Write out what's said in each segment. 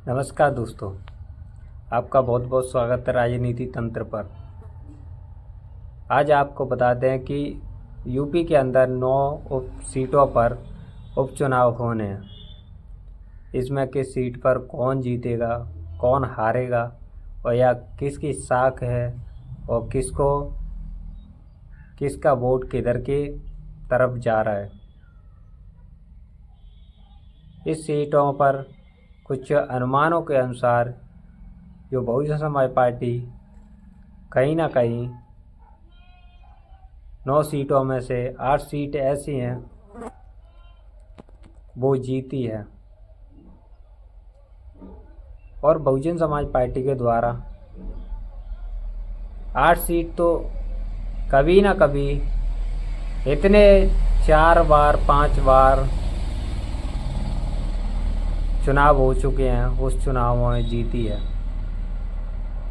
नमस्कार दोस्तों, आपका बहुत बहुत स्वागत है राजनीति तंत्र पर। आज आपको बता दें कि यूपी के अंदर 9 उप सीटों पर उपचुनाव होने हैं। इसमें किस सीट पर कौन जीतेगा, कौन हारेगा और या किसकी साख है और किसका वोट किधर की तरफ जा रहा है। इस सीटों पर कुछ अनुमानों के अनुसार जो बहुजन समाज पार्टी कहीं ना कहीं 9 सीटों में से 8 सीट ऐसी हैं वो जीती है और बहुजन समाज पार्टी के द्वारा 8 सीट तो कभी ना कभी इतने 4 बार 5 बार चुनाव हो चुके हैं, उस चुनाव में जीती है।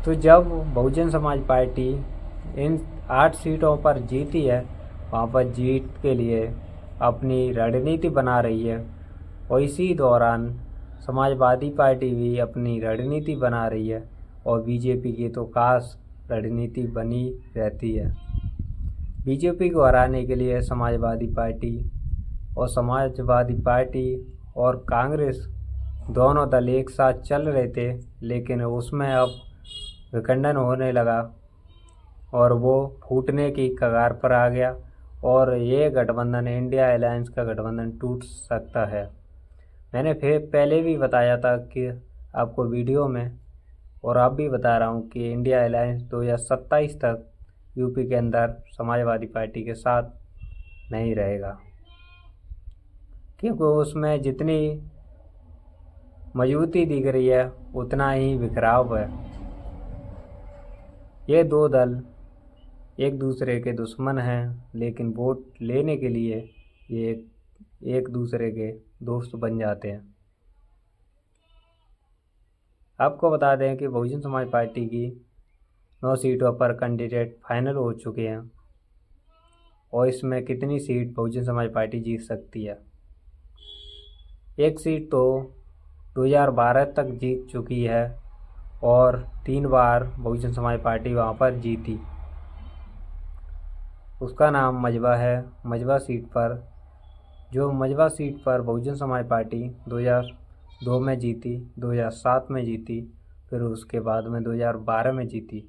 तो जब बहुजन समाज पार्टी इन 8 सीटों पर जीती है, वहाँ पर जीत के लिए अपनी रणनीति बना रही है और इसी दौरान समाजवादी पार्टी भी अपनी रणनीति बना रही है और बीजेपी की तो खास रणनीति बनी रहती है। बीजेपी को हराने के लिए समाजवादी पार्टी और कांग्रेस दोनों दल एक साथ चल रहे थे, लेकिन उसमें अब विखंडन होने लगा और वो फूटने की कगार पर आ गया और ये गठबंधन, इंडिया अलायंस का गठबंधन टूट सकता है। मैंने फिर पहले भी बताया था कि आपको वीडियो में, और अब भी बता रहा हूँ कि इंडिया अलायंस 2027 तक यूपी के अंदर समाजवादी पार्टी के साथ नहीं रहेगा, क्योंकि उसमें जितनी मजबूती दिख रही है उतना ही बिखराव है। ये दो दल एक दूसरे के दुश्मन हैं, लेकिन वोट लेने के लिए ये एक दूसरे के दोस्त बन जाते हैं। आपको बता दें कि बहुजन समाज पार्टी की 9 सीटों पर कैंडिडेट फाइनल हो चुके हैं और इसमें कितनी सीट बहुजन समाज पार्टी जीत सकती है। एक सीट तो 2012 तक जीत चुकी है और 3 बार बहुजन समाज पार्टी वहाँ पर जीती। उसका नाम मजबा है। मजबा सीट पर बहुजन समाज पार्टी 2002 में जीती, 2007 में जीती, फिर उसके बाद में 2012 में जीती।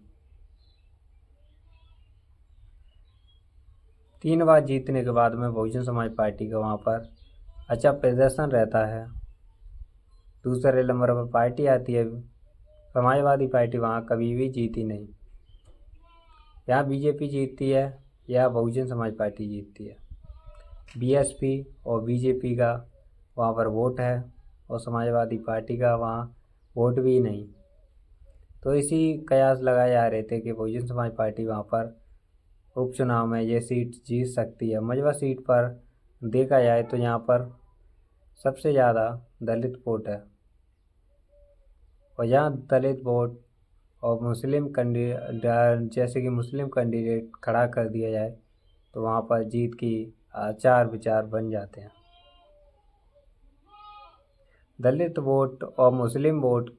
3 बार जीतने के बाद में बहुजन समाज पार्टी का वहाँ पर अच्छा प्रदर्शन रहता है। दूसरे नंबर पर पार्टी आती है समाजवादी पार्टी, वहाँ कभी भी जीती नहीं। यहाँ बीजेपी जीतती है या बहुजन समाज पार्टी जीतती है। बीएसपी और बीजेपी का वहाँ पर वोट है और समाजवादी पार्टी का वहाँ वोट भी नहीं। तो इसी कयास लगाए जा रहे थे कि बहुजन समाज पार्टी वहाँ पर उपचुनाव में ये सीट जीत सकती है। मजबा सीट पर देखा जाए तो यहाँ पर सबसे ज़्यादा दलित वोट है और यहाँ दलित वोट और मुस्लिम कैंडिडेट खड़ा कर दिया जाए तो वहाँ पर जीत की आचार विचार बन जाते हैं। दलित वोट और मुस्लिम वोट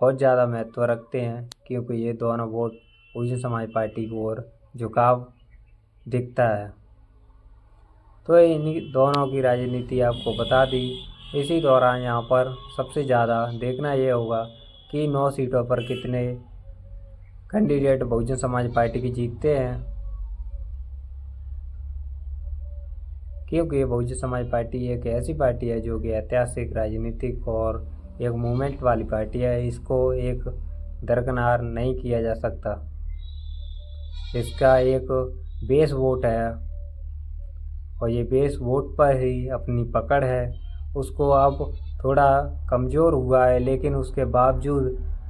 बहुत ज़्यादा महत्व रखते हैं, क्योंकि ये दोनों वोट बहुजन समाज पार्टी की ओर झुकाव दिखता है। तो इन्हीं दोनों की राजनीति आपको बता दी। इसी दौरान यहाँ पर सबसे ज़्यादा देखना ये होगा कि 9 सीटों पर कितने कैंडिडेट बहुजन समाज पार्टी की जीतते हैं, क्योंकि बहुजन समाज पार्टी एक ऐसी पार्टी है जो कि ऐतिहासिक, राजनीतिक और एक मूवमेंट वाली पार्टी है। इसको एक दरकिनार नहीं किया जा सकता। इसका एक बेस वोट है और ये बेस वोट पर ही अपनी पकड़ है। उसको अब थोड़ा कमज़ोर हुआ है, लेकिन उसके बावजूद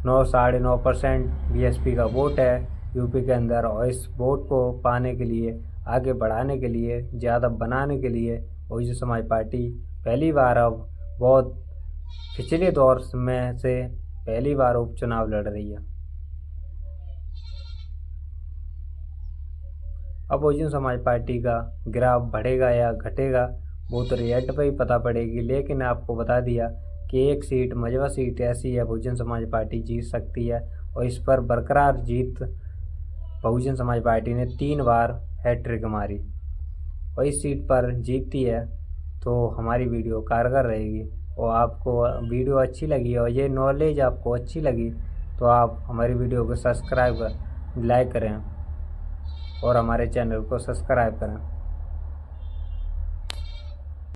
9-9.5% बीएसपी का वोट है यूपी के अंदर, और इस वोट को पाने के लिए, आगे बढ़ाने के लिए, ज़्यादा बनाने के लिए बहुजन समाज पार्टी पहली बार, अब बहुत पिछले दौर में से पहली बार उपचुनाव लड़ रही है। अब बहुजन समाज पार्टी का ग्राफ बढ़ेगा या घटेगा वो तो रिजल्ट पर ही पता पड़ेगी, लेकिन आपको बता दिया कि कि एक सीट मझवा सीट ऐसी है बहुजन समाज पार्टी जीत सकती है, और इस पर बरकरार जीत बहुजन समाज पार्टी ने 3 बार हैट्रिक मारी और इस सीट पर जीतती है तो हमारी वीडियो कारगर रहेगी। और आपको वीडियो अच्छी लगी और ये नॉलेज आपको अच्छी लगी तो आप हमारी वीडियो को सब्सक्राइब कर लाइक करें और हमारे चैनल को सब्सक्राइब करें।